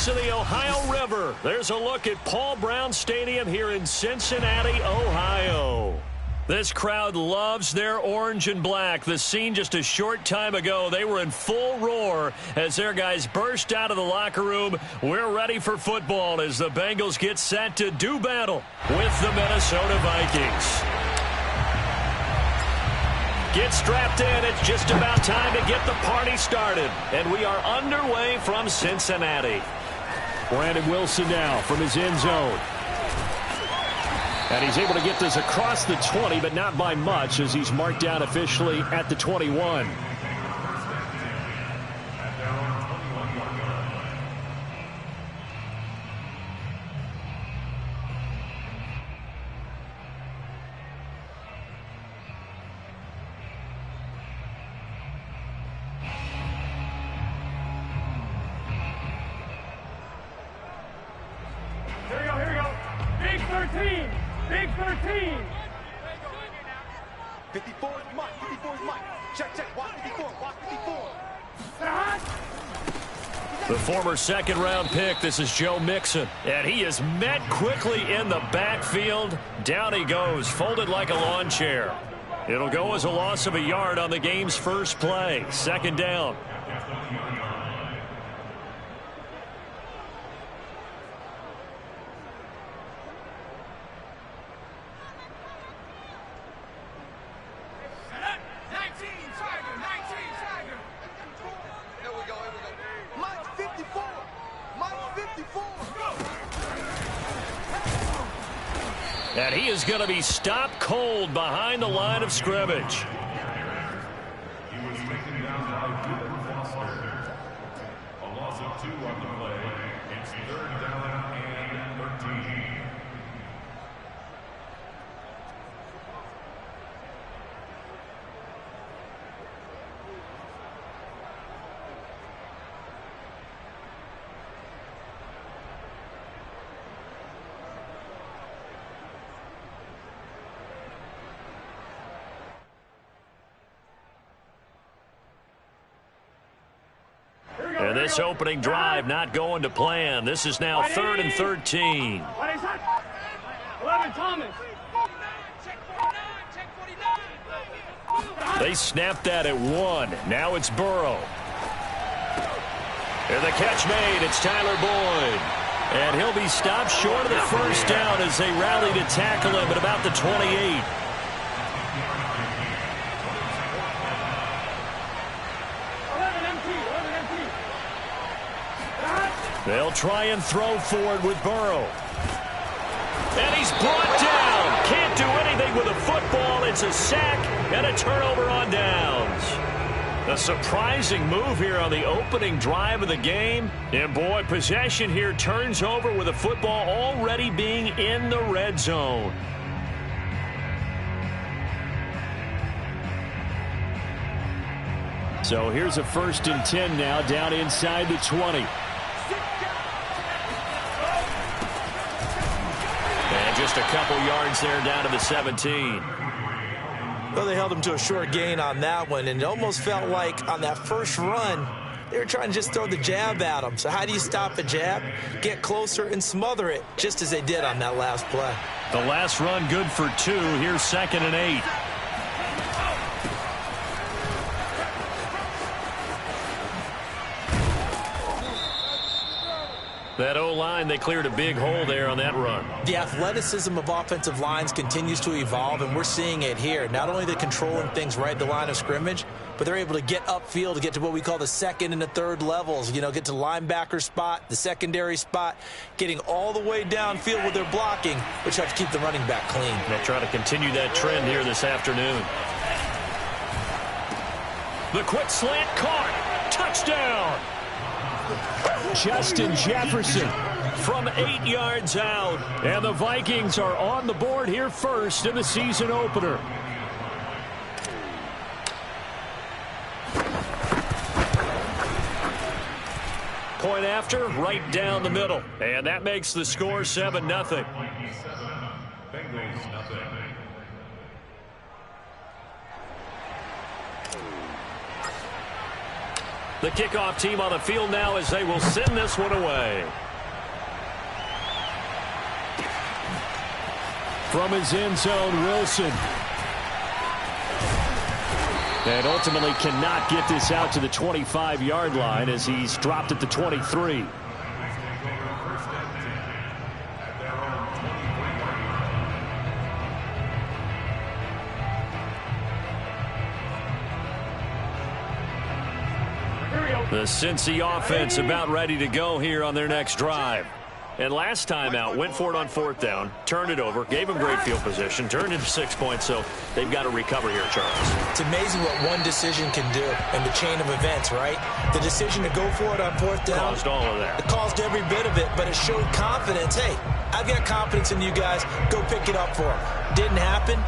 banks of the Ohio River. There's a look at Paul Brown Stadium here in Cincinnati, Ohio. This crowd loves their orange and black. The scene just a short time ago, they were in full roar as their guys burst out of the locker room. We're ready for football as the Bengals get set to do battle with the Minnesota Vikings. Get strapped in. It's just about time to get the party started. And we are underway from Cincinnati. Brandon Wilson now from his end zone. And he's able to get this across the 20, but not by much as he's marked down officially at the 21. Big 13. 54 is Mike. 54 is Mike. Check. Watch 54. Watch 54. The former second-round pick, this is Joe Mixon. And he is met quickly in the backfield. Down he goes, folded like a lawn chair. It'll go as a loss of a yard on the game's first play. Second down. And he is going to be stopped cold behind the line of scrimmage. He was taken down by Cooper Foster. A loss of 2 on the play. It's third down and 13. And this opening drive not going to plan. This is now 3rd and 13. 11 Thomas. They snapped that at 1. Now it's Burrow. And the catch made. It's Tyler Boyd. And he'll be stopped short of the first down as they rally to tackle him at about the 28. They'll try and throw forward with Burrow. And he's brought down. Can't do anything with a football. It's a sack and a turnover on downs. A surprising move here on the opening drive of the game. And boy, possession here turns over with the football already being in the red zone. So here's a 1st and 10 now down inside the 20. Just a couple yards there down to the 17. Well, they held him to a short gain on that one, and it almost felt like on that first run, they were trying to just throw the jab at him. So how do you stop a jab? Get closer and smother it, just as they did on that last play. The last run good for 2. Here's 2nd and 8. That O-line, they cleared a big hole there on that run. The athleticism of offensive lines continues to evolve, and we're seeing it here. Not only they're controlling things right at the line of scrimmage, but they're able to get upfield to get to what we call the 2nd and the 3rd levels. You know, get to linebacker spot, the secondary spot, getting all the way downfield with their blocking, which helps keep the running back clean. They'll try to continue that trend here this afternoon. The quick slant caught. Touchdown. Justin Jefferson from 8 yards out. And the Vikings are on the board here first in the season opener. Point after, right down the middle. And that makes the score 7-0. Bengals nothing. The kickoff team on the field now as they will send this one away. From his end zone, Wilson. And ultimately cannot get this out to the 25-yard line as he's dropped at the 23. The Cincy offense about ready to go here on their next drive. And last time out, went for it on 4th down, turned it over, gave them great field position, turned into 6 points, so they've got to recover here, Charles. It's amazing what one decision can do in the chain of events, right? The decision to go for it on 4th down. Caused all of that. It caused every bit of it, but it showed confidence. Hey, I've got confidence in you guys. Go pick it up for them. Didn't happen.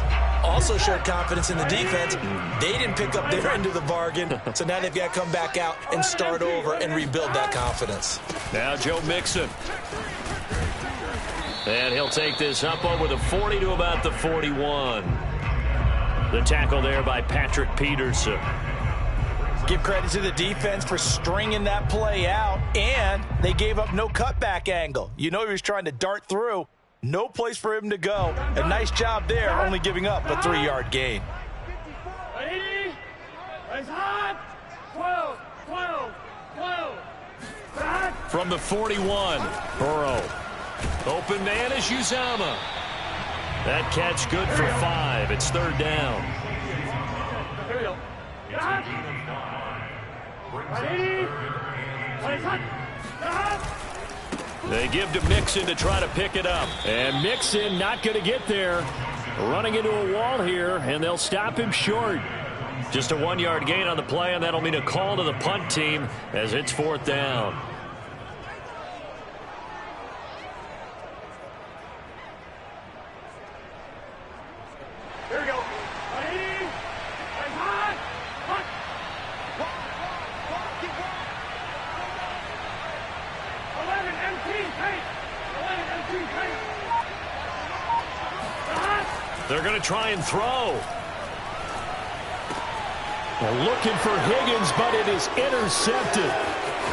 Also showed confidence in the defense. They didn't pick up their end of the bargain, so now they've got to come back out and start over and rebuild that confidence. Now Joe Mixon. And he'll take this up over the 40 to about the 41. The tackle there by Patrick Peterson. Give credit to the defense for stringing that play out, and they gave up no cutback angle. You know he was trying to dart through. No place for him to go. A nice job there, only giving up a 3-yard gain. 12, 12, 12. From the 41, Burrow. Open man is Uzama. That catch good for 5. It's 3rd down. Here we go. They give to Mixon to try to pick it up. And Mixon not going to get there. Running into a wall here, and they'll stop him short. Just a 1-yard gain on the play, and that'll mean a call to the punt team as it's 4th down. Here we go. They're going to try and throw. They're looking for Higgins, but it is intercepted.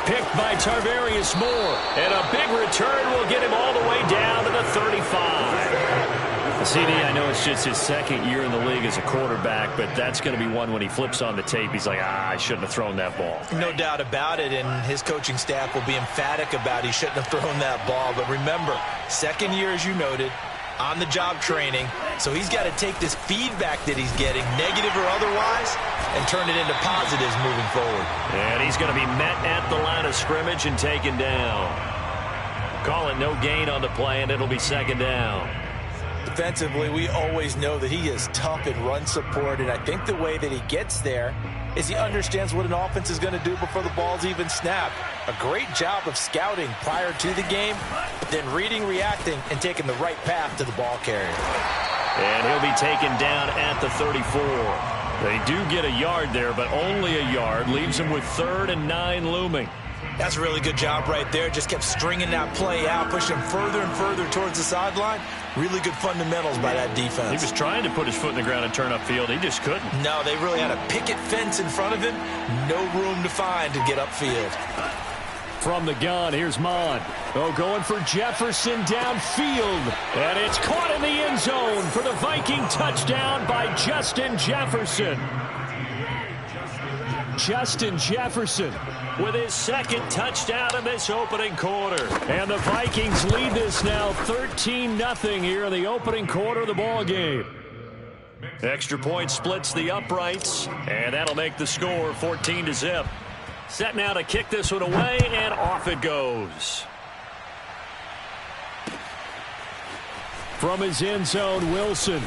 Picked by Tarvarius Moore. And a big return will get him all the way down to the 35. CD, I know it's just his 2nd year in the league as a quarterback, but that's going to be one when he flips on the tape. He's like, I shouldn't have thrown that ball. No doubt about it, and his coaching staff will be emphatic about he shouldn't have thrown that ball. But remember, 2nd year, as you noted, on-the-job training, so he's got to take this feedback that he's getting, negative or otherwise, and turn it into positives moving forward. And he's going to be met at the line of scrimmage and taken down. Call it no gain on the play, and it'll be 2nd down. Defensively, we always know that he is tough in run support, and I think the way that he gets there is he understands what an offense is going to do before the ball's even snapped. A great job of scouting prior to the game, then reading, reacting, and taking the right path to the ball carrier. And he'll be taken down at the 34. They do get a yard there, but only a yard. Leaves him with 3rd and 9 looming. That's a really good job right there. Just kept stringing that play out, pushing him further and further towards the sideline. Really good fundamentals by that defense. He was trying to put his foot in the ground and turn upfield. He just couldn't. No, they really had a picket fence in front of him. No room to find to get upfield. From the gun, here's Mon. Oh, going for Jefferson downfield. And it's caught in the end zone for the Viking touchdown by Justin Jefferson. Justin Jefferson with his 2nd touchdown in this opening quarter. And the Vikings lead this now 13-0 here in the opening quarter of the ball game. Extra point splits the uprights, and that'll make the score 14-0. Set now to kick this one away, and off it goes. From his end zone, Wilson.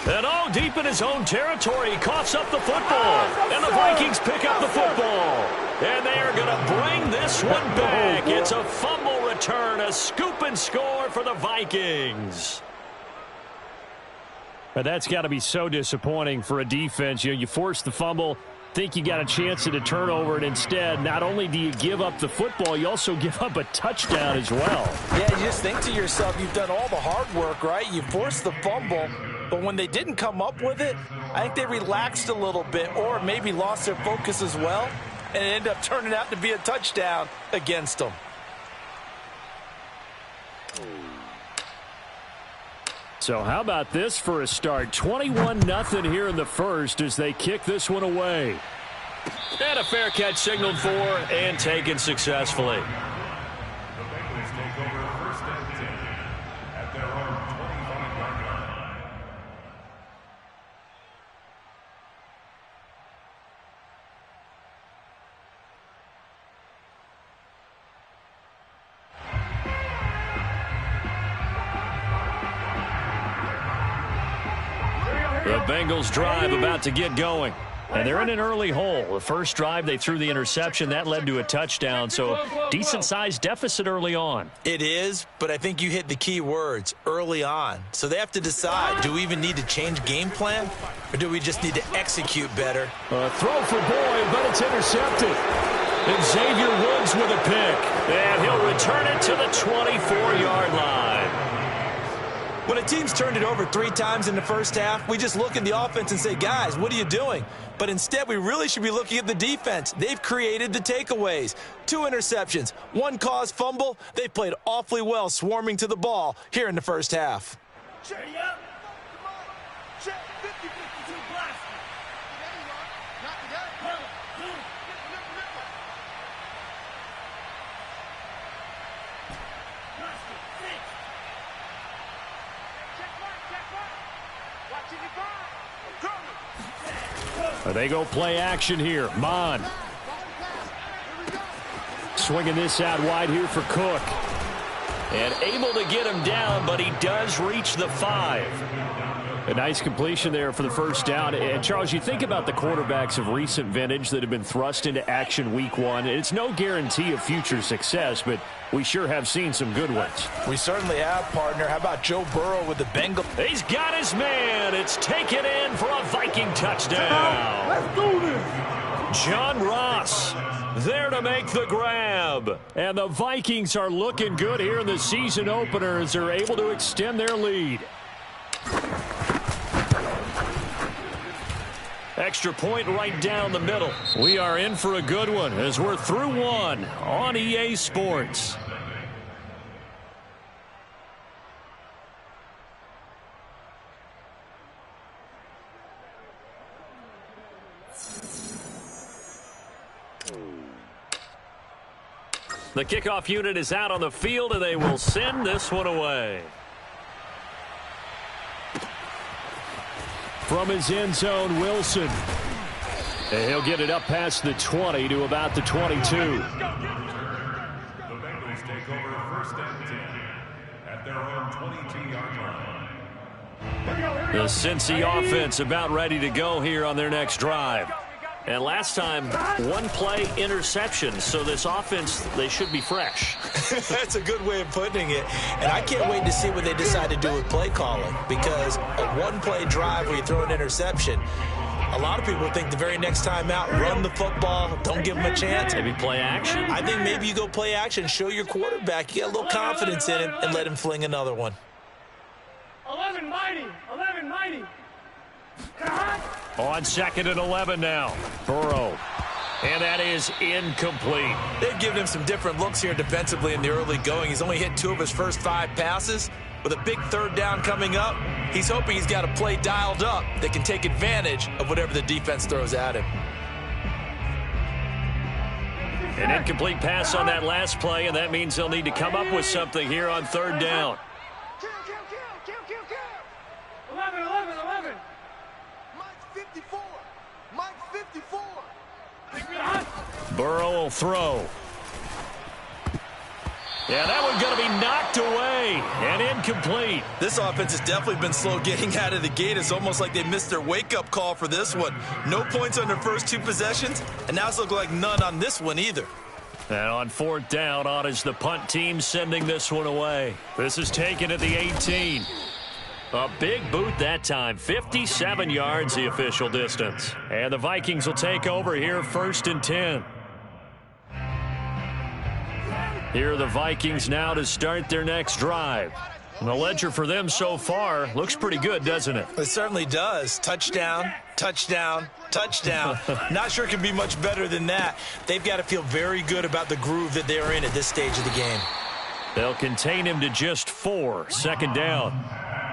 And deep in his own territory, he coughs up the football. And the Vikings pick up the football. And they are going to bring this one back. It's a fumble return, a scoop and score for the Vikings. But that's got to be so disappointing for a defense. You force the fumble, think you got a chance at a turnover, and instead, not only do you give up the football, you also give up a touchdown as well. Yeah, you just think to yourself, you've done all the hard work, right? You forced the fumble, but when they didn't come up with it, I think they relaxed a little bit or maybe lost their focus as well. and it ended up turning out to be a touchdown against them. So how about this for a start? 21-0 here in the first as they kick this one away. And a fair catch signaled for and taken successfully. The Bengals take over first and 10 at their own 25-yard line. The Bengals drive about to get going. And they're in an early hole. The first drive, they threw the interception. That led to a touchdown, so decent-sized deficit early on. It is, but I think you hit the key words, early on. So they have to decide, do we even need to change game plan, or do we just need to execute better? Throw for Boyd, but it's intercepted. And Xavier Woods with a pick. And he'll return it to the 24-yard line. When a team's turned it over 3 times in the first half, we just look at the offense and say, guys, what are you doing? But instead, we really should be looking at the defense. They've created the takeaways. 2 interceptions, 1 caused fumble. They've played awfully well swarming to the ball here in the first half. Check it up. Come on. Check. 50-52 blast. They go play action here. Mon. Swinging this out wide here for Cook. And able to get him down, but he does reach the 5. A nice completion there for the first down. And, Charles, you think about the quarterbacks of recent vintage that have been thrust into action week 1. It's no guarantee of future success, but we sure have seen some good ones. We certainly have, partner. How about Joe Burrow with the Bengals? He's got his man. It's taken in for a Viking touchdown. Let's do this. John Ross there to make the grab. And the Vikings are looking good here in the season opener as they're able to extend their lead. Extra point right down the middle. We are in for a good one as we're through 1 on EA Sports. The kickoff unit is out on the field, and they will send this one away. From his end zone, Wilson. And he'll get it up past the 20 to about the 22. The Bengals take over first and 10 at their own 22-yard line. The Cincy offense about ready to go here on their next drive. And last time, 1 play interception, so this offense, they should be fresh. That's a good way of putting it. And I can't wait to see what they decide to do with play calling, because a 1-play drive where you throw an interception, a lot of people think the very next time out, run the football, don't give them a chance. Maybe play action? I think maybe you go play action, show your quarterback, you get a little confidence in him, and let him fling another one. 11 mighty. 11 mighty. On 2nd and 11 now. Burrow. And that is incomplete. They've given him some different looks here defensively in the early going. He's only hit 2 of his first 5 passes. With a big 3rd down coming up, he's hoping he's got a play dialed up that can take advantage of whatever the defense throws at him. An incomplete pass on that last play, and that means they'll need to come up with something here on 3rd down. Kill. 11. Mike 54. Mike 54. Burrow will throw. Yeah, that one's going to be knocked away and incomplete. This offense has definitely been slow getting out of the gate. It's almost like they missed their wake-up call for this one. No points on their first 2 possessions, and now it's looking like none on this one either. And on 4th down, on is the punt team sending this one away. This is taken at the 18. A big boot that time. 57 yards the official distance. And the Vikings will take over here 1st and 10. Here are the Vikings now to start their next drive. And the ledger for them so far looks pretty good, doesn't it? It certainly does. Touchdown, touchdown, touchdown. Not sure it can be much better than that. They've got to feel very good about the groove that they're in at this stage of the game. They'll contain him to just 4. 2nd down.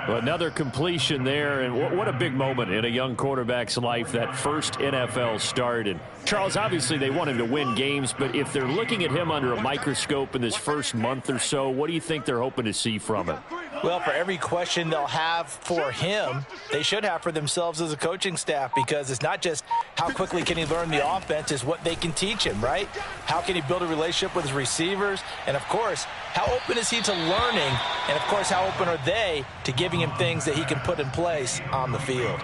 Well, another completion there, and what a big moment in a young quarterback's life, that first NFL start. And Charles, obviously they want him to win games, but if they're looking at him under a microscope in this first month or so, what do you think they're hoping to see from him? Well, for every question they'll have for him, they should have for themselves as a coaching staff, because it's not just how quickly can he learn the offense, it's what they can teach him, right? How can he build a relationship with his receivers? And, of course, how open is he to learning? And, of course, how open are they to giving him things that he can put in place on the field?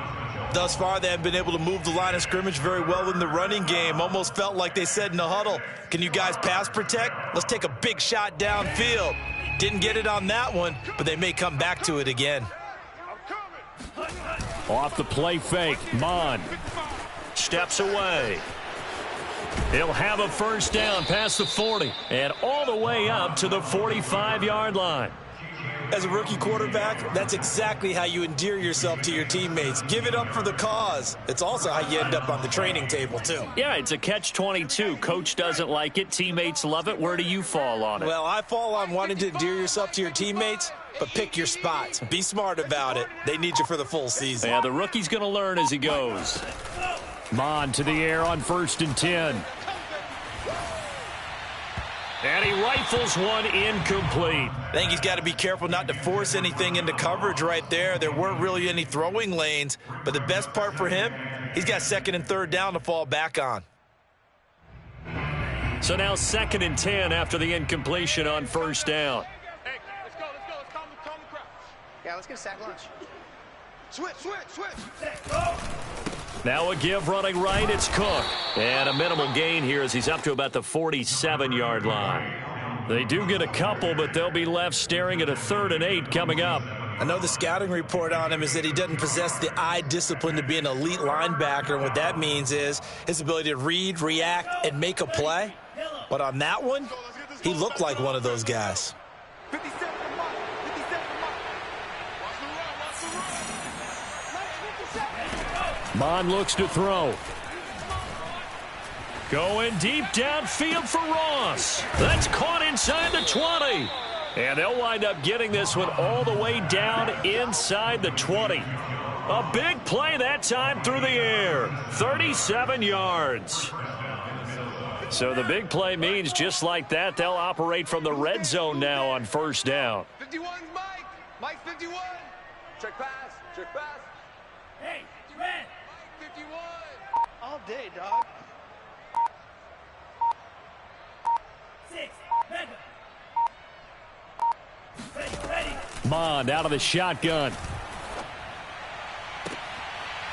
Thus far, they have been able to move the line of scrimmage very well in the running game. Almost felt like they said in the huddle, can you guys pass protect? Let's take a big shot downfield. Didn't get it on that one, but they may come back to it again. Off the play fake, Mon steps away. He'll have a first down past the 40 and all the way up to the 45-yard line. As a rookie quarterback, that's exactly how you endear yourself to your teammates. Give it up for the cause. It's also how you end up on the training table, too. Yeah, it's a catch-22. Coach doesn't like it. Teammates love it. Where do you fall on it? Well, I fall on wanting to endear yourself to your teammates, but pick your spots. Be smart about it. They need you for the full season. Yeah, the rookie's going to learn as he goes. Mon to the air on 1st and 10. And he rifles one incomplete. I think he's got to be careful not to force anything into coverage right there. There weren't really any throwing lanes, but the best part for him, he's got 2nd and 3rd down to fall back on. So now 2nd and 10 after the incompletion on 1st down. Hey, let's go. Let's calm the crowd. Yeah, let's get a sack lunch. Switch. Now a give running right, it's Cook. And a minimal gain here as he's up to about the 47-yard line. They do get a couple, but they'll be left staring at a 3rd and 8 coming up. I know the scouting report on him is that he doesn't possess the eye discipline to be an elite linebacker. And what that means is his ability to read, react, and make a play. But on that one, he looked like one of those guys. 57 for Mike. 57 for Mike. Watch the run. Mon looks to throw. Going deep downfield for Ross. That's caught inside the 20. And they'll wind up getting this one all the way down inside the 20. A big play that time through the air. 37 yards. So the big play means just like that, they'll operate from the red zone now on 1st down. 51's Mike. Mike's 51. Check pass. Hey, red. 51. All day, dog. 6, ready. Mon out of the shotgun.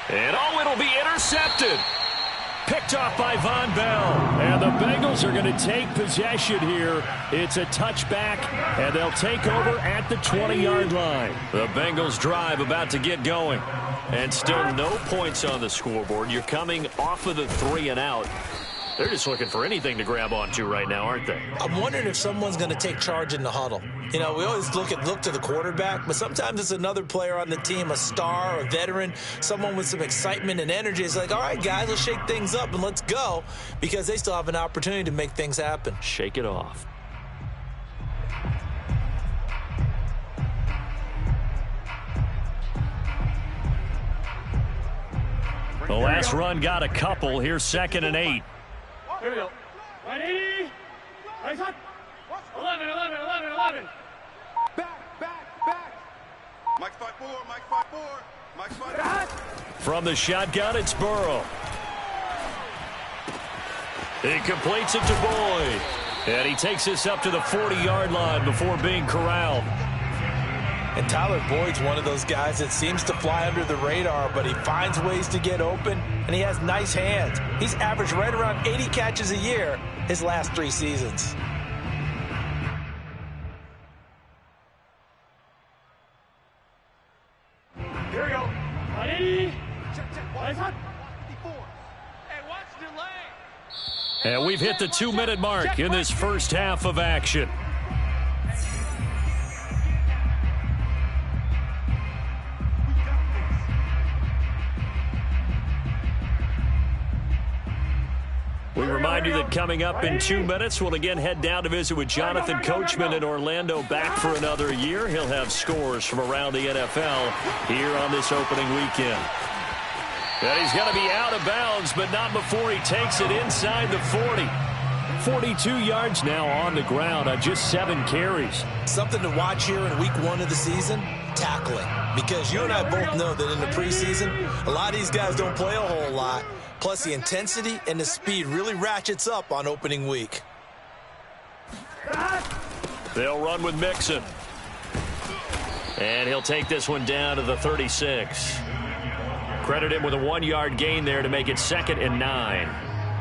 And it'll be intercepted. Picked off by Von Bell. And the Bengals are going to take possession here. It's a touchback, and they'll take over at the 20-yard line. The Bengals drive about to get going. And still no points on the scoreboard. You're coming off of the 3 and out. They're just looking for anything to grab onto right now, aren't they? I'm wondering if someone's going to take charge in the huddle. You know, we always look to the quarterback, but sometimes it's another player on the team, a star, a veteran, someone with some excitement and energy. It's like, all right, guys, let's shake things up and let's go, because they still have an opportunity to make things happen. Shake it off. The last run got a couple. Here's 2nd and 8. Here we go. 180. Right shot. 11. Back. Mike's 5'4. Mike's 5'4. From the shotgun, it's Burrow. He completes it to Boyd. And he takes this up to the 40-yard line before being corralled. And Tyler Boyd's one of those guys that seems to fly under the radar, but he finds ways to get open, and he has nice hands. He's averaged right around 80 catches a year his last 3 seasons. Here we go. 180. Check. Right shot. 54. Hey, watch the lane. And we've hit the 2-minute mark in this first half of action. We remind you that coming up in 2 minutes, we'll again head down to visit with Jonathan Coachman in Orlando, back for another year. He'll have scores from around the NFL here on this opening weekend. And he's going to be out of bounds, but not before he takes it inside the 40. 42 yards now on the ground on just 7 carries. Something to watch here in week 1 of the season, tackling. Because you and I both know that in the preseason, a lot of these guys don't play a whole lot. Plus, the intensity and the speed really ratchets up on opening week. They'll run with Mixon. And he'll take this one down to the 36. Credit him with a 1-yard gain there to make it 2nd and 9.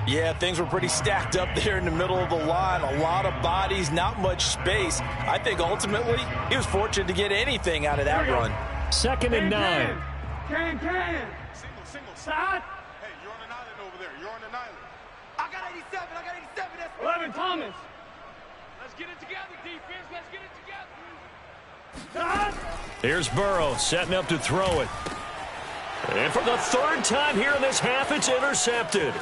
Yeah, things were pretty stacked up there in the middle of the line. A lot of bodies, not much space. I think ultimately he was fortunate to get anything out of that run. 2nd and 9. Can. Single. Start. Hey, you're on an island over there. You're on an island. I got 87. That's 11 Thomas. Let's get it together, defense. Let's get it together. Start. Here's Burrow setting up to throw it. And for the 3rd time here in this half, it's intercepted.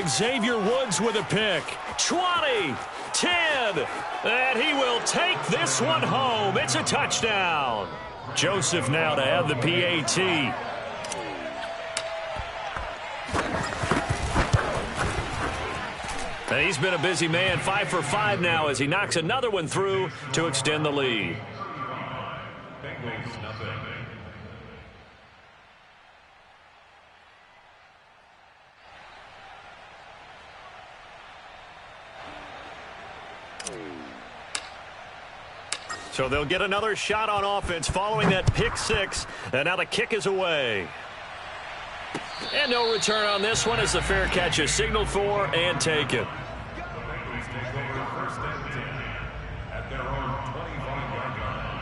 Xavier Woods with a pick. 20, 10, and he will take this one home. It's a touchdown. Joseph now to have the PAT. And he's been a busy man, 5 for 5 now as he knocks another one through to extend the lead. Bengals nothing. So they'll get another shot on offense following that pick 6. And now the kick is away. And no return on this one as the fair catch is signaled for and taken. The Bengals take over 1st and 10 at their own 25-yard line.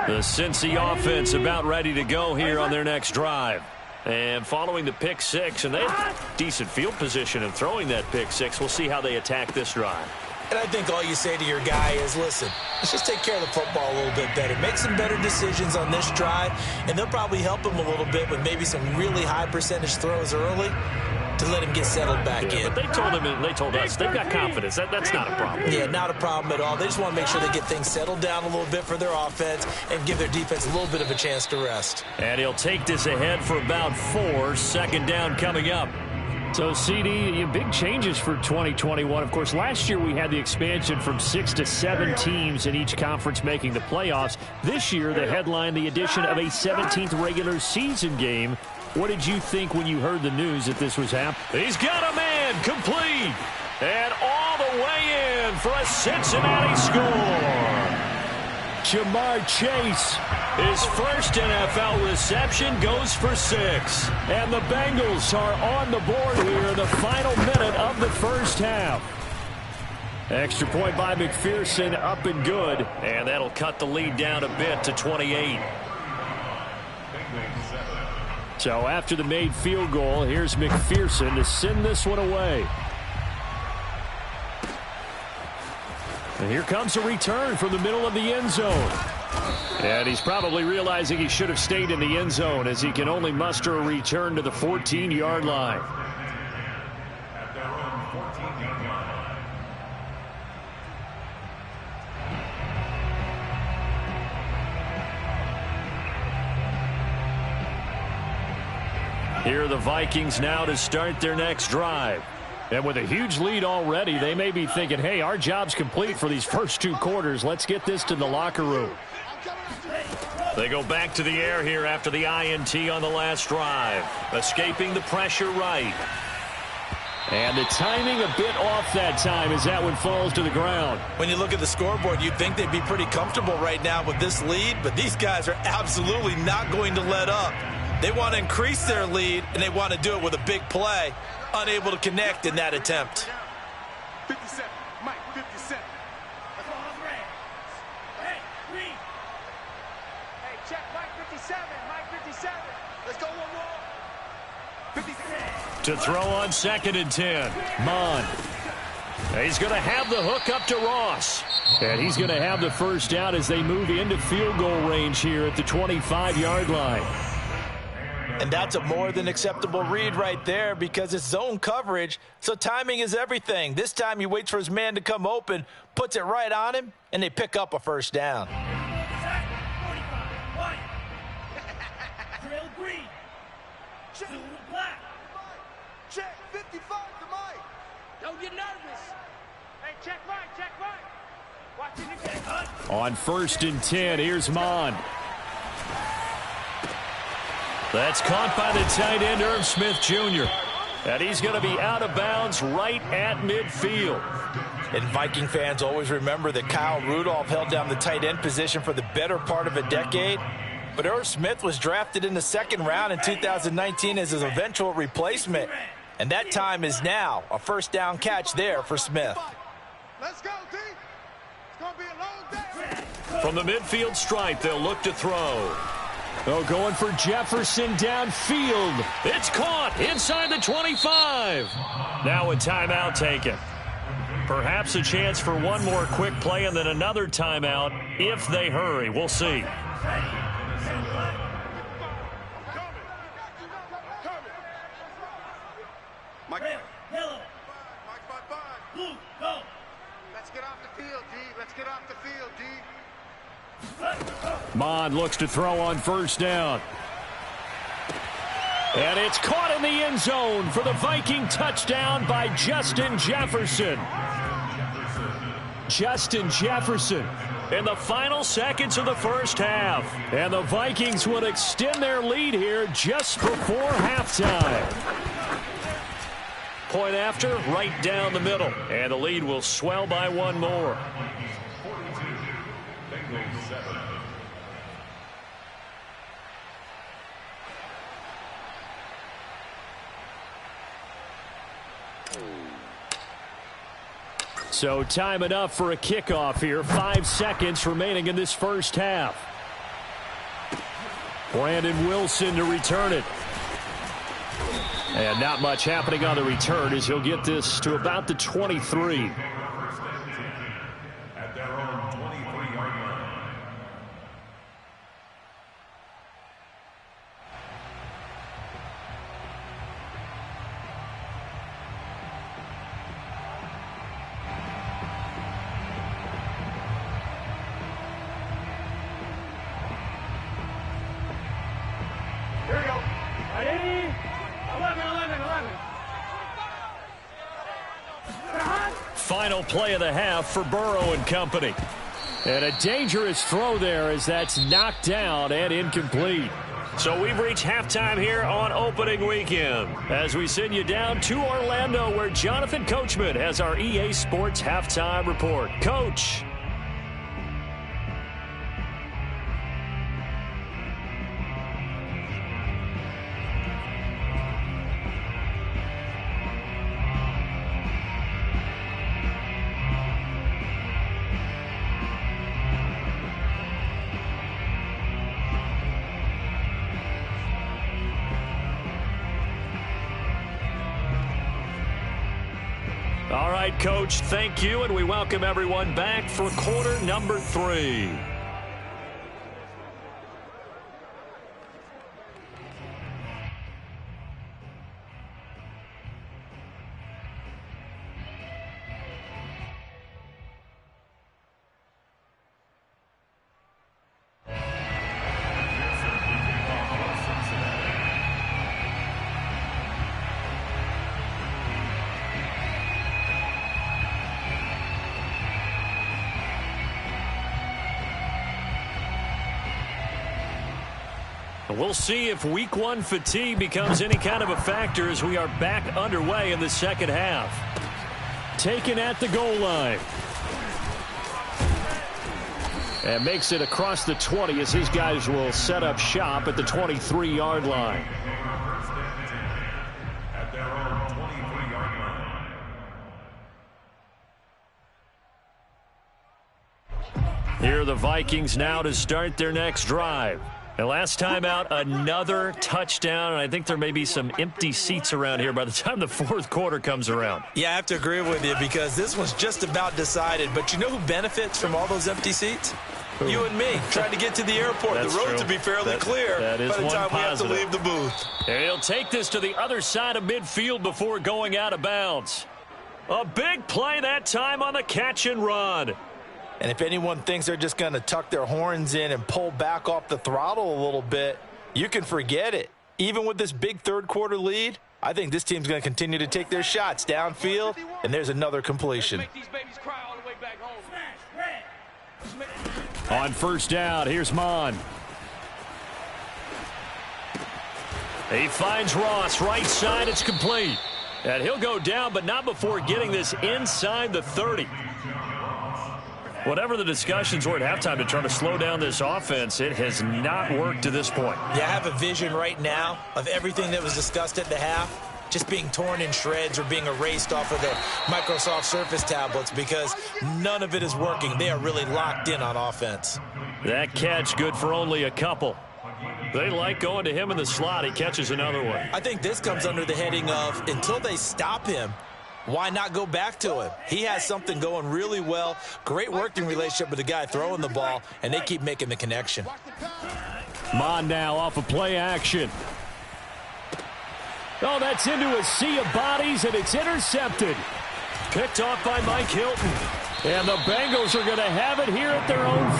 The Cincy offense about ready to go here on their next drive. And following the pick 6, and they have decent field position in throwing that pick 6. We'll see how they attack this drive. And I think all you say to your guy is, listen, let's just take care of the football a little bit better. Make some better decisions on this drive, and they'll probably help him a little bit with maybe some really high percentage throws early to let him get settled back in. But they told him, and they told us, they've got confidence. That's not a problem. Yeah, not a problem at all. They just want to make sure they get things settled down a little bit for their offense and give their defense a little bit of a chance to rest. And he'll take this ahead for about 4. 2nd down coming up. So, CD, big changes for 2021. Of course, last year we had the expansion from 6 to 7 teams in each conference making the playoffs. This year, the headline, the addition of a 17th regular season game. What did you think when you heard the news that this was happening? He's got a man complete. And all the way in for a Cincinnati score. Jamar Chase. His first NFL reception goes for 6. And the Bengals are on the board here in the final minute of the first half. Extra point by McPherson, up and good. And that'll cut the lead down a bit to 28. So after the made field goal, here's McPherson to send this one away. And here comes a return from the middle of the end zone. And he's probably realizing he should have stayed in the end zone as he can only muster a return to the 14-yard line. At their own 14-yard line. Here are the Vikings now to start their next drive. And with a huge lead already, they may be thinking, hey, our job's complete for these first 2 quarters. Let's get this to the locker room. They go back to the air here after the INT on the last drive. Escaping the pressure right. And the timing a bit off that time as that one falls to the ground. When you look at the scoreboard, you'd think they'd be pretty comfortable right now with this lead, but these guys are absolutely not going to let up. They want to increase their lead, and they want to do it with a big play. Unable to connect in that attempt. 57. Mike, 57. Hey, check Mike 57. Mike 57. Let's go one more. 57. To throw on 2nd and 10. Mon. He's going to have the hook up to Ross. And he's going to have the first down as they move into field goal range here at the 25-yard line. And that's a more than acceptable read right there because it's zone coverage, so timing is everything. This time he waits for his man to come open, puts it right on him, and they pick up a first down. Trail green. Check. Black. Check 55 to Mike. Don't get nervous. Hey, check right. Watch it again. On 1st and 10, here's Mond. That's caught by the tight end, Irv Smith Jr. And he's going to be out of bounds right at midfield. And Viking fans always remember that Kyle Rudolph held down the tight end position for the better part of a decade. But Irv Smith was drafted in the 2nd round in 2019 as his eventual replacement. And that time is now. A first down catch there for Smith. Let's go, D. It's going to be a long day. From the midfield stripe, they'll look to throw. Oh, going for Jefferson downfield. It's caught inside the 25. Now a timeout taken. Perhaps a chance for one more quick play and then another timeout if they hurry. We'll see. Mike. Yellow. Mike, bye. Blue. Go. Let's get off the field, D. Let's get off the field, D. Mond looks to throw on 1st down. And it's caught in the end zone for the Viking touchdown by Justin Jefferson. Justin Jefferson. In the final seconds of the first half. And the Vikings would extend their lead here just before halftime. Point after, right down the middle. And the lead will swell by one more. 42, Bengals 7. So time enough for a kickoff here. 5 seconds remaining in this first half. Brandon Wilson to return it. And not much happening on the return as he'll get this to about the 23. At their own 23-yard line. Here we go. Ready? 11. Final play of the half for Burrow and company. And a dangerous throw there as that's knocked down and incomplete. So we've reached halftime here on opening weekend. As we send you down to Orlando where Jonathan Coachman has our EA Sports halftime report. Coach. All right, Coach, thank you, and we welcome everyone back for quarter number 3. We'll see if week 1 fatigue becomes any kind of a factor as we are back underway in the second half. Taken at the goal line. And makes it across the 20 as his guys will set up shop at the 23-yard line. At their own 23-yard line. Here are the Vikings now to start their next drive. And last time out, another touchdown, and I think there may be some empty seats around here by the time the fourth quarter comes around. Yeah, I have to agree with you because this one's just about decided. But you know who benefits from all those empty seats? Who? You and me, trying to get to the airport. That's the roads true. will be fairly clear that is by the time one we have to positive. leave the booth. And he'll take this to the other side of midfield before going out of bounds. A big play that time on the catch and run. And if anyone thinks they're just going to tuck their horns in and pull back off the throttle a little bit, you can forget it. Even with this big third-quarter lead, I think this team's going to continue to take their shots downfield, and there's another completion. On first down, here's Mon. He finds Ross, right side, it's complete. And he'll go down, but not before getting this inside the 30. Whatever the discussions were at halftime to try to slow down this offense, it has not worked to this point. Yeah, I have a vision right now of everything that was discussed at the half just being torn in shreds or being erased off of the Microsoft Surface tablets because none of it is working. They are really locked in on offense. That catch good for only a couple. They like going to him in the slot. He catches another one. I think this comes under the heading of until they stop him, why not go back to him? He has something going really well. Great working relationship with the guy throwing the ball, and they keep making the connection. Mon now off of play action. Oh, that's into a sea of bodies, and it's intercepted. Picked off by Mike Hilton. And the Bengals are going to have it here at their own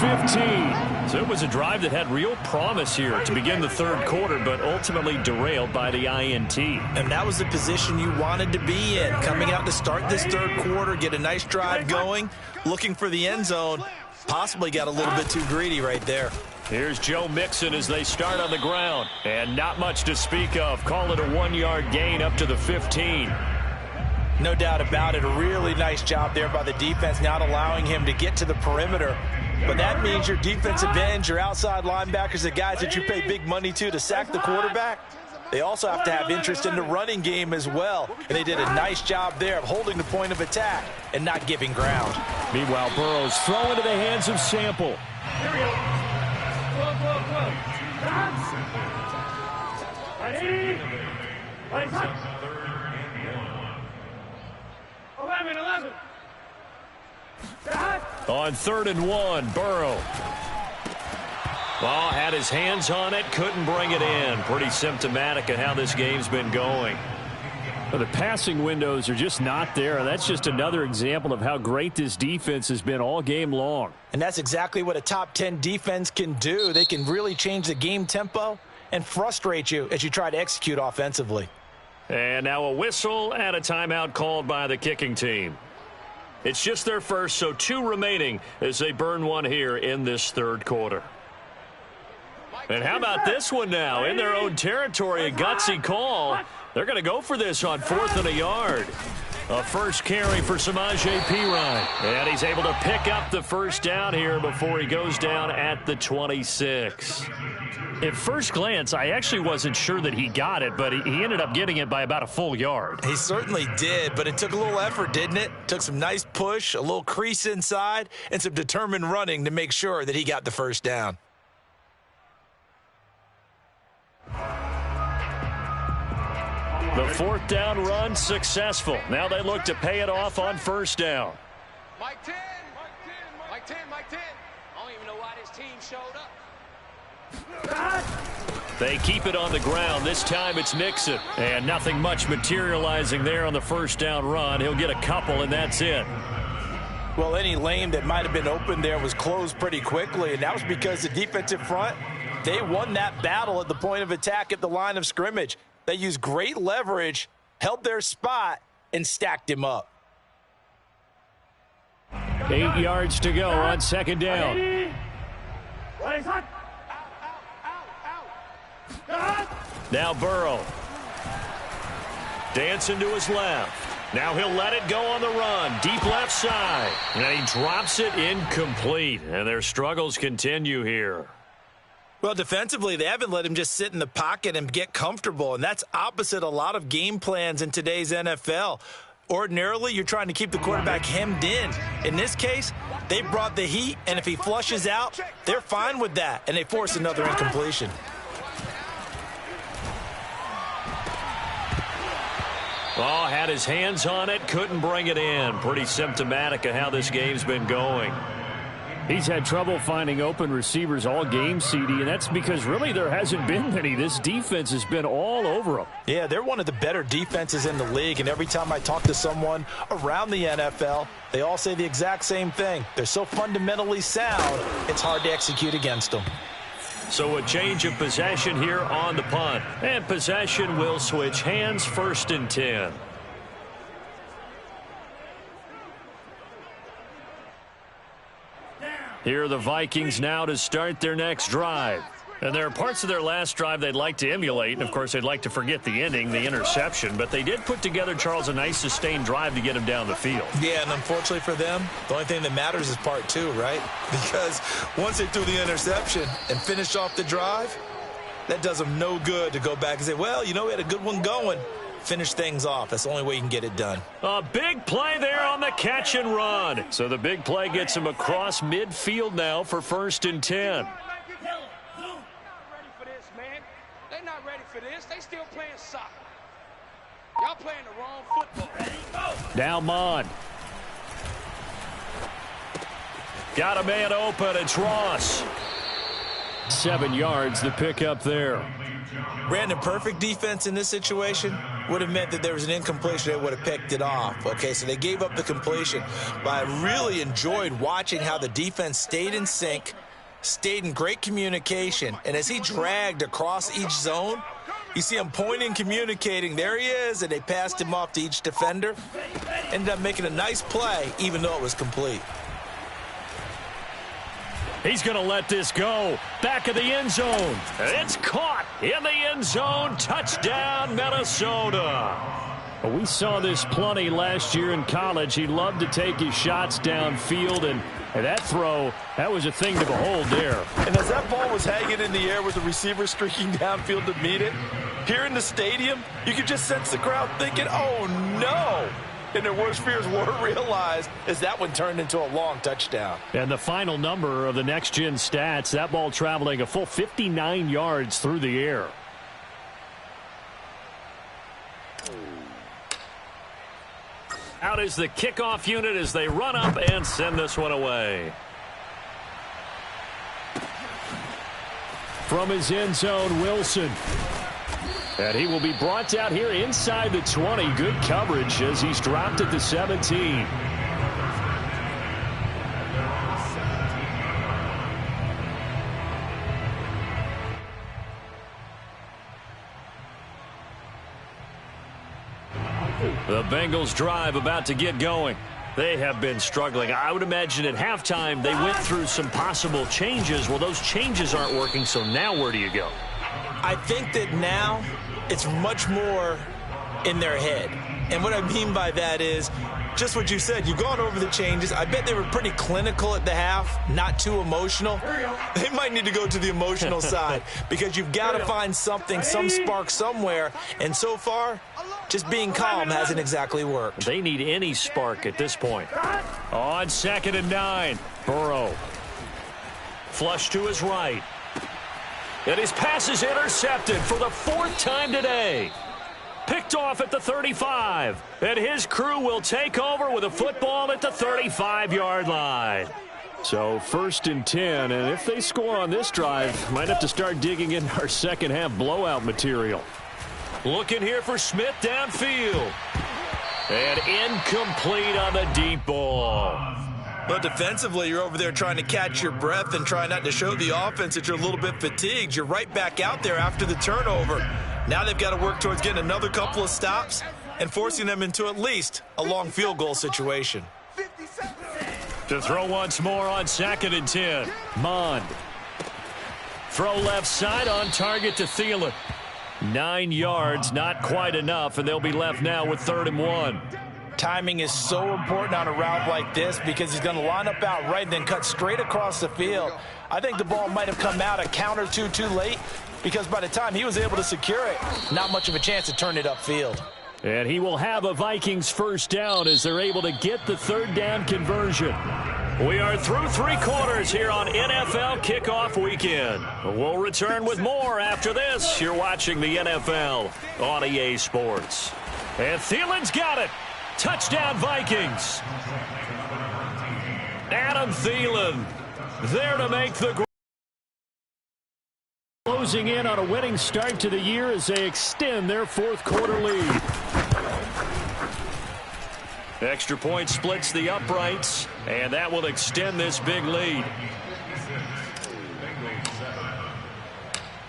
15. So it was a drive that had real promise here to begin the third quarter, but ultimately derailed by the INT. And that was the position you wanted to be in. Coming out to start this third quarter, get a nice drive going, looking for the end zone. Possibly got a little bit too greedy right there. Here's Joe Mixon as they start on the ground. And not much to speak of. Call it a 1-yard gain up to the 15. No doubt about it. A really nice job there by the defense, not allowing him to get to the perimeter. But that means your defensive ends, your outside linebackers, the guys that you pay big money to sack the quarterback, they also have to have interest in the running game as well. And they did a nice job there of holding the point of attack and not giving ground. Meanwhile, Burrow's throw into the hands of Sample. Here we go. Ready? Ready, cut. 11. On 3rd and 1, Burrow. Ball had his hands on it, couldn't bring it in. Pretty symptomatic of how this game's been going. Well, the passing windows are just not there. That's just another example of how great this defense has been all game long. And that's exactly what a top 10 defense can do. They can really change the game tempo and frustrate you as you try to execute offensively. And now a whistle and a timeout called by the kicking team. It's just their first, so 2 remaining as they burn one here in this third quarter. And how about this one now? In their own territory, a gutsy call. They're going to go for this on 4th and a yard. A first carry for Samaje Perine. And he's able to pick up the first down here before he goes down at the 26. At first glance, I actually wasn't sure that he got it, but he ended up getting it by about a full yard. He certainly did, but it took a little effort, didn't it? Took some nice push, a little crease inside, and some determined running to make sure that he got the first down. The 4th down run successful. Now they look to pay it off on first down. Mike 10. Mike 10. Mike 10. I don't even know why this team showed up. They keep it on the ground. This time it's Nixon. And nothing much materializing there on the first down run. He'll get a couple, and that's it. Well, any lane that might have been open there was closed pretty quickly, and that was because the defensive front, they won that battle at the point of attack at the line of scrimmage. They used great leverage, held their spot, and stacked him up. 8 yards to go on second down. Ready, cut. Now Burrow. Dancing to his left. Now he'll let it go on the run. Deep left side. And he drops it incomplete. And their struggles continue here. Well, defensively, they haven't let him just sit in the pocket and get comfortable, and that's opposite a lot of game plans in today's NFL. Ordinarily, you're trying to keep the quarterback hemmed in. In this case, They brought the heat, and if he flushes out, they're fine with that, and they force another incompletion. Oh, had his hands on it, couldn't bring it in. Pretty symptomatic of how this game's been going. He's had trouble finding open receivers all game, CD, and that's because really there hasn't been many. This defense has been all over him. Yeah, they're one of the better defenses in the league, and every time I talk to someone around the NFL, they all say the exact same thing. They're so fundamentally sound, it's hard to execute against them. So a change of possession here on the punt. And possession will switch hands, 1st and 10. Here are the Vikings now to start their next drive. And there are parts of their last drive they'd like to emulate. And, of course, they'd like to forget the ending, the interception. But they did put together, Charles, a nice sustained drive to get him down the field. Yeah, and unfortunately for them, the only thing that matters is part 2, right? Because once they threw the interception and finished off the drive, that does them no good to go back and say, well, you know, we had a good one going. Finish things off. That's the only way you can get it done. A big play there on the catch and run. So the big play gets him across midfield now for 1st and 10. They still playing soccer. Y'all playing the wrong football. Now Mond. Got a man open. It's Ross. 7 yards, the pickup there. Brandon, perfect defense in this situation would have meant that there was an incompletion. They would have picked it off. Okay, so they gave up the completion. But I really enjoyed watching how the defense stayed in sync, stayed in great communication. And as he dragged across each zone, you see him pointing, communicating. There he is, and they passed him off to each defender. Ended up making a nice play, even though it was complete. He's going to let this go. Back of the end zone. It's caught in the end zone. Touchdown, Minnesota. We saw this plenty last year in college. He loved to take his shots downfield, and that throw, that was a thing to behold there. And as that ball was hanging in the air with the receiver streaking downfield to meet it, here in the stadium, you could just sense the crowd thinking, oh, no. And their worst fears were realized as that one turned into a long touchdown. And the final number of the next-gen stats, that ball traveling a full 59 yards through the air. Out is the kickoff unit as they run up and send this one away. From his end zone, Wilson. And he will be brought down here inside the 20. Good coverage as he's dropped at the 17. The Bengals drive about to get going. They have been struggling. I would imagine at halftime they went through some possible changes. Well, those changes aren't working, so now where do you go? I think that now it's much more in their head. And what I mean by that is just what you said. You've gone over the changes. I bet they were pretty clinical at the half, not too emotional. They might need to go to the emotional side because you've got to find something, some spark somewhere. And so far, just being calm hasn't exactly worked. They need any spark at this point. On 2nd and 9, Burrow. Flush to his right. And his pass is intercepted for the 4th time today. Picked off at the 35. And his crew will take over with a football at the 35-yard line. So 1st and 10, and if they score on this drive, might have to start digging in our second-half blowout material. Looking here for Smith downfield. And incomplete on the deep ball. But defensively, you're over there trying to catch your breath and try not to show the offense that you're a little bit fatigued. You're right back out there after the turnover. Now they've got to work towards getting another couple of stops and forcing them into at least a long field goal situation. To throw once more on 2nd and 10. Mond. Throw left side on target to Thielen. 9 yards, not quite enough, and they'll be left now with 3rd and 1. Timing is so important on a route like this because he's going to line up out right and then cut straight across the field. I think the ball might have come out a count or two too late because by the time he was able to secure it, not much of a chance to turn it upfield. And he will have a Vikings first down as they're able to get the 3rd down conversion. We are through 3 quarters here on NFL Kickoff Weekend. We'll return with more after this. You're watching the NFL on EA Sports. And Thielen's got it. Touchdown, Vikings. Adam Thielen there to make the closing in on a winning start to the year as they extend their 4th quarter lead. Extra point splits the uprights, and that will extend this big lead.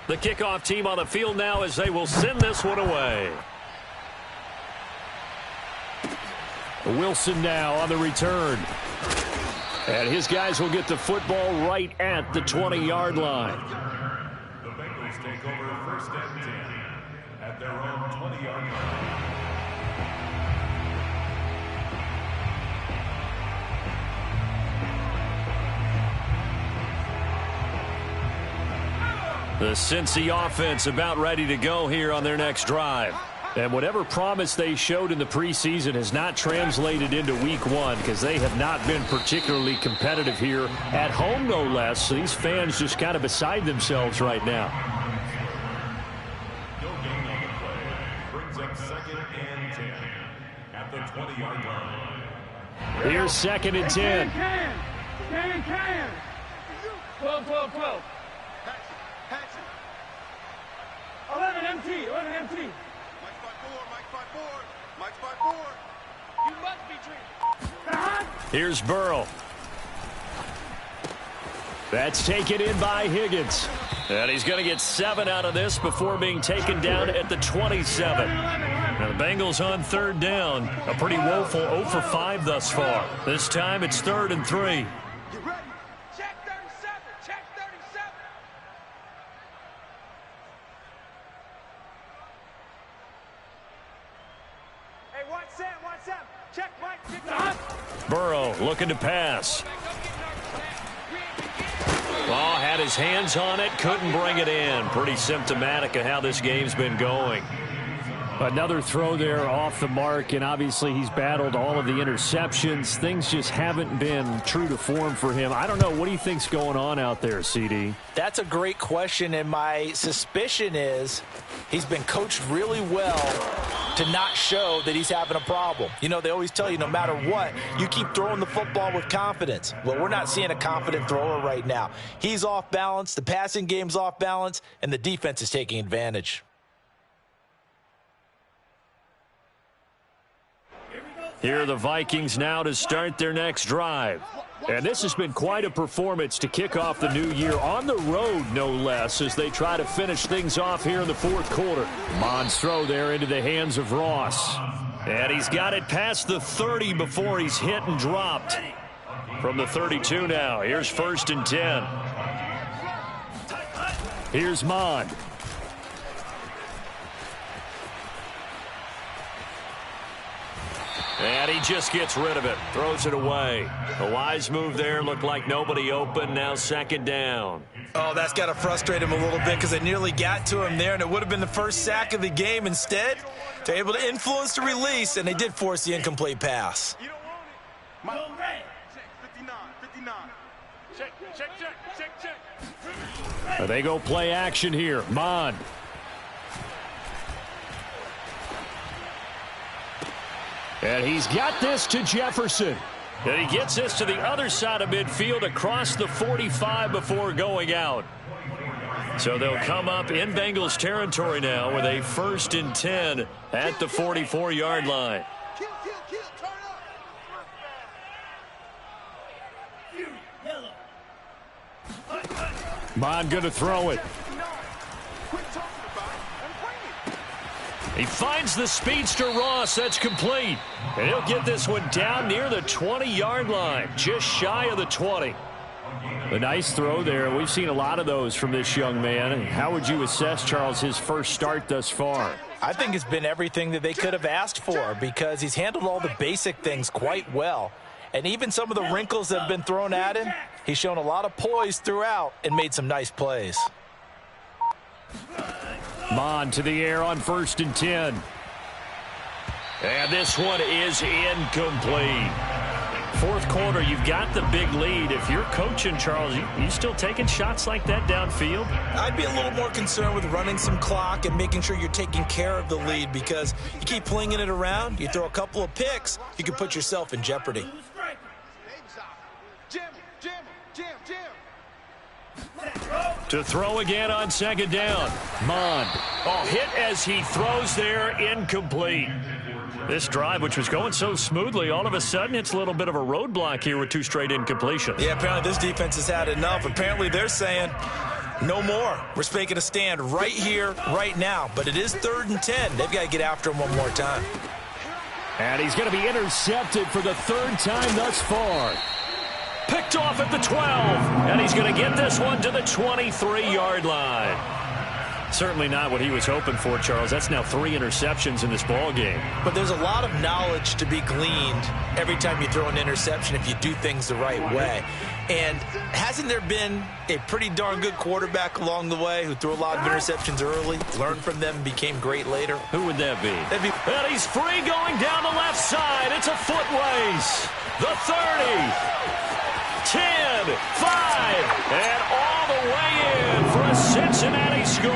The kickoff team on the field now as they will send this one away. Wilson now on the return. And his guys will get the football right at the 20-yard line. The Bengals take over 1st and 10 at their own 20-yard line. The Cincy offense about ready to go here on their next drive. And whatever promise they showed in the preseason has not translated into week 1 because they have not been particularly competitive here at home, no less. So these fans just kind of beside themselves right now. No gain on the play. Brings up 2nd and 10 at the 20-yard line. Here's 2nd and 10. Can. 12. 11 MT. Mike's by 4. You must be dreaming. Here's Burrow. That's taken in by Higgins. And he's going to get 7 out of this before being taken down at the 27. Now the Bengals on 3rd down. A pretty woeful 0 for 5 thus far. This time it's 3rd and 3. Get ready. Check 37. Check 37. Hey, watch Sam. Check Mike. Burrow looking to pass. Oh, had his hands on it, couldn't bring it in. Pretty symptomatic of how this game's been going. Another throw there off the mark, and obviously he's battled all of the interceptions. Things just haven't been true to form for him. I don't know. What do you think's going on out there, CD? That's a great question, and my suspicion is he's been coached really well to not show that he's having a problem. You know, they always tell you no matter what, you keep throwing the football with confidence. Well, we're not seeing a confident thrower right now. He's off balance, the passing game's off balance, and the defense is taking advantage. Here are the Vikings now to start their next drive. And this has been quite a performance to kick off the new year on the road, no less, as they try to finish things off here in the 4th quarter. Mond's throw there into the hands of Ross. And he's got it past the 30 before he's hit and dropped. From the 32 now, here's 1st and 10. Here's Mond. And he just gets rid of it, throws it away. A wise move there, looked like nobody open, now 2nd down. Oh, that's got to frustrate him a little bit because it nearly got to him there, and it would have been the first sack of the game. Instead, they're able to influence the release, and they did force the incomplete pass. You don't want it. Mike. Check 59. Check. They go play action here. Mond. And he's got this to Jefferson. And he gets this to the other side of midfield across the 45 before going out. So they'll come up in Bengals territory now with a 1st and 10 at the 44-yard line. Kill. Turn up. Mond going to throw it. Quit talking about it and bring it. He finds the speedster Ross. That's complete. And he'll get this one down near the 20-yard line, just shy of the 20. A nice throw there. We've seen a lot of those from this young man. How would you assess, Charles, his first start thus far? I think it's been everything that they could have asked for because he's handled all the basic things quite well. And even some of the wrinkles that have been thrown at him, he's shown a lot of poise throughout and made some nice plays. Mond to the air on 1st and 10. And this one is incomplete. Fourth quarter, you've got the big lead. If you're coaching, Charles, you still taking shots like that downfield? I'd be a little more concerned with running some clock and making sure you're taking care of the lead, because you keep flinging it around, you throw a couple of picks, you can put yourself in jeopardy. To throw again on second down. Mond. Oh, hit as he throws there, incomplete. This drive, which was going so smoothly, all of a sudden it's a little bit of a roadblock here with 2 straight incompletions. Yeah, apparently this defense has had enough. Apparently they're saying no more. We're making a stand right here, right now. But it is 3rd and 10. They've got to get after him one more time. And he's going to be intercepted for the 3rd time thus far. Picked off at the 12. And he's going to get this one to the 23-yard line. Certainly not what he was hoping for, Charles. That's now 3 interceptions in this ball game. But there's a lot of knowledge to be gleaned every time you throw an interception if you do things the right way. And hasn't there been a pretty darn good quarterback along the way who threw a lot of interceptions early, learned from them, became great later? Who would that be? And he's free going down the left side. It's a foot race. The 30. 10, 5, and all the way in for a Cincinnati score.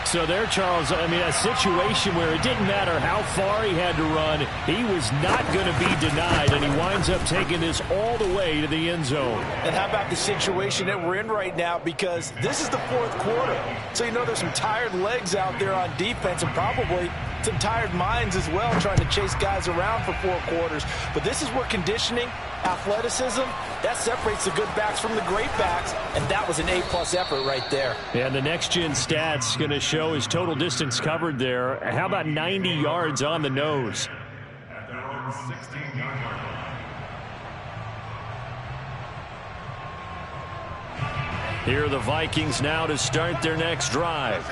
So there, Charles, I mean, a situation where it didn't matter how far he had to run, he was not going to be denied, and he winds up taking this all the way to the end zone. And how about the situation that we're in right now, because this is the 4th quarter. So you know there's some tired legs out there on defense, and probably some tired minds as well, trying to chase guys around for 4 quarters. But this is where conditioning, athleticism, that separates the good backs from the great backs, and that was an A-plus effort right there. And the next-gen stats going to show his total distance covered there. How about 90 yards on the nose? At their own 16-yard line. Here are the Vikings now to start their next drive.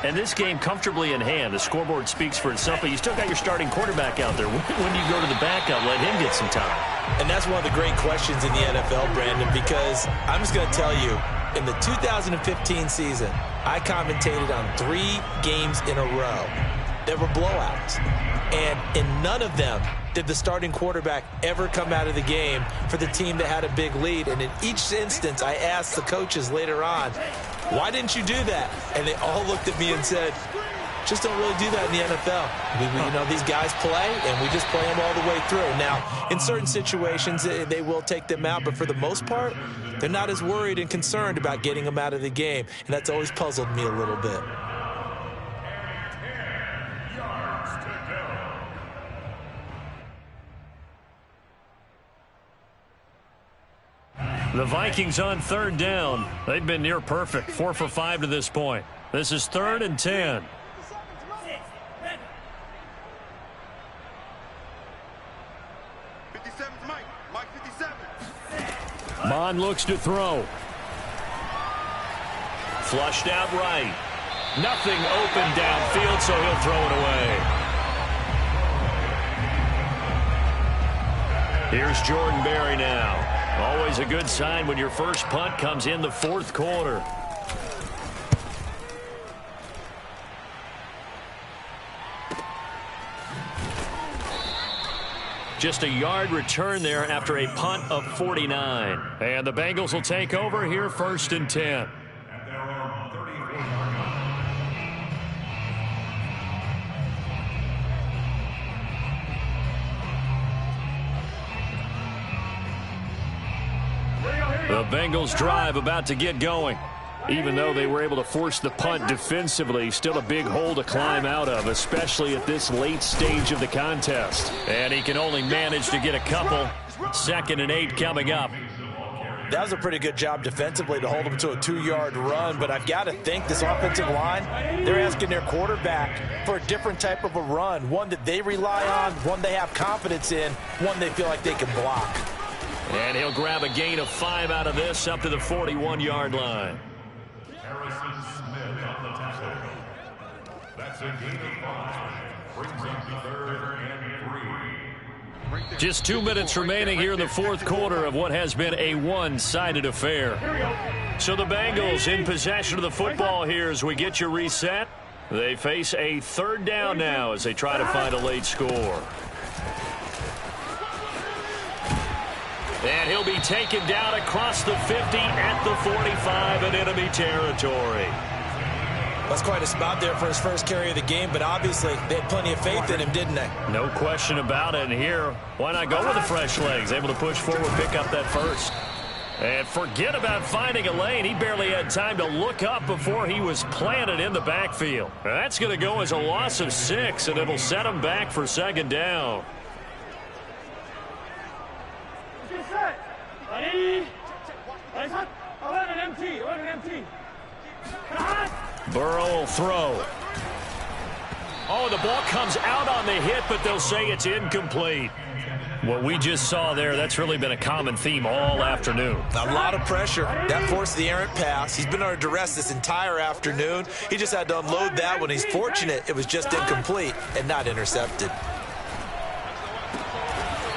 And this game comfortably in hand. The scoreboard speaks for itself, but you still got your starting quarterback out there. When do you go to the backup, let him get some time? And that's one of the great questions in the NFL, Brandon, because I'm just going to tell you, in the 2015 season, I commentated on 3 games in a row that were blowouts. And in none of them did the starting quarterback ever come out of the game for the team that had a big lead. And in each instance, I asked the coaches later on, why didn't you do that? And they all looked at me and said, just don't really do that in the NFL. You know, these guys play, and we just play them all the way through. Now, in certain situations, they will take them out, but for the most part, they're not as worried and concerned about getting them out of the game, and that's always puzzled me a little bit. The Vikings on 3rd down. They've been near perfect, 4 for 5 to this point. This is 3rd and 10. Mond looks to throw. Flushed out right. Nothing open downfield, so he'll throw it away. Here's Jordan Berry now. Always a good sign when your first punt comes in the 4th quarter. Just a yard return there after a punt of 49. And the Bengals will take over here 1st and 10. The Bengals drive about to get going. Even though they were able to force the punt defensively, still a big hole to climb out of, especially at this late stage of the contest. And he can only manage to get a couple. 2nd and 8 coming up. That was a pretty good job defensively to hold them to a 2-yard run, but I've got to think this offensive line, they're asking their quarterback for a different type of a run, one that they rely on, one they have confidence in, one they feel like they can block. And he'll grab a gain of 5 out of this up to the 41-yard line. That's a gain of 5. Brings up the 3rd and 3. Just 2 minutes remaining here in the 4th quarter of what has been a one-sided affair. So the Bengals in possession of the football here as we get you reset. They face a 3rd down now as they try to find a late score. And he'll be taken down across the 50 at the 45 in enemy territory. That's quite a spot there for his first carry of the game, but obviously they had plenty of faith in him, didn't they? No question about it. And here, why not go with the fresh legs? Able to push forward, pick up that first. And forget about finding a lane. He barely had time to look up before he was planted in the backfield. That's going to go as a loss of 6, and it'll set him back for second down. Burrow will throw. Oh, the ball comes out on the hit, but they'll say it's incomplete. What we just saw there, that's really been a common theme all afternoon. A lot of pressure. That forced the errant pass. He's been under duress this entire afternoon. He just had to unload that one. He's fortunate it was just incomplete and not intercepted.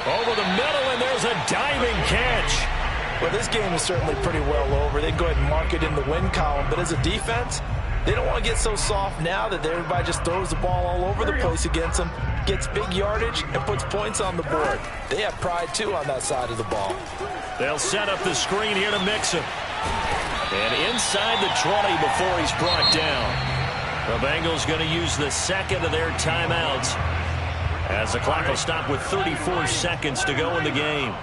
Over the middle, and there's a diving catch. Well, this game is certainly pretty well over. They can go ahead and mark it in the win column, but as a defense, they don't want to get so soft now that everybody just throws the ball all over the place against them, gets big yardage, and puts points on the board. They have pride, too, on that side of the ball. They'll set up the screen here to mix him. And inside the 20 before he's brought down. The Bengals going to use the second of their timeouts as the clock will stop with 34 seconds to go in the game.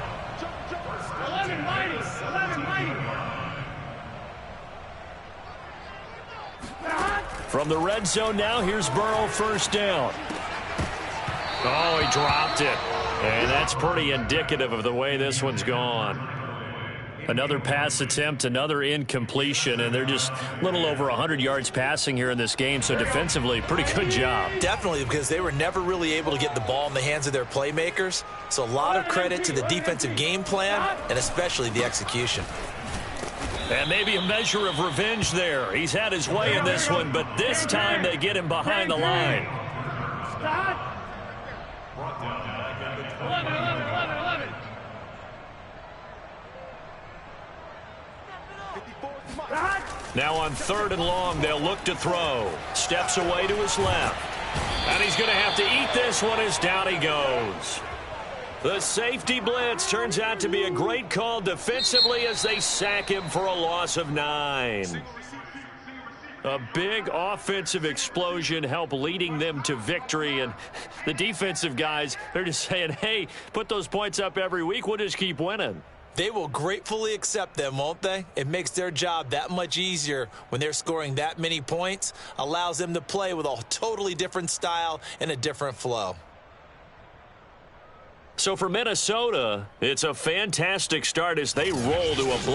From the red zone now, here's Burrow, first down. Oh, he dropped it. And that's pretty indicative of the way this one's gone. Another pass attempt, another incompletion, and they're just a little over 100 yards passing here in this game, so defensively, pretty good job. Definitely, because they were never really able to get the ball in the hands of their playmakers, so a lot of credit to the defensive game plan and especially the execution. And maybe a measure of revenge there. He's had his way in this one, but this time they get him behind the line. Now on 3rd and long, they'll look to throw. Steps away to his left. And he's going to have to eat this one as down he goes. The safety blitz turns out to be a great call defensively as they sack him for a loss of 9. A big offensive explosion helped leading them to victory, and the defensive guys, they're just saying, hey, put those points up every week, we'll just keep winning. They will gratefully accept them, won't they? It makes their job that much easier when they're scoring that many points, allows them to play with a totally different style and a different flow. So for Minnesota, it's a fantastic start as they roll to a blow.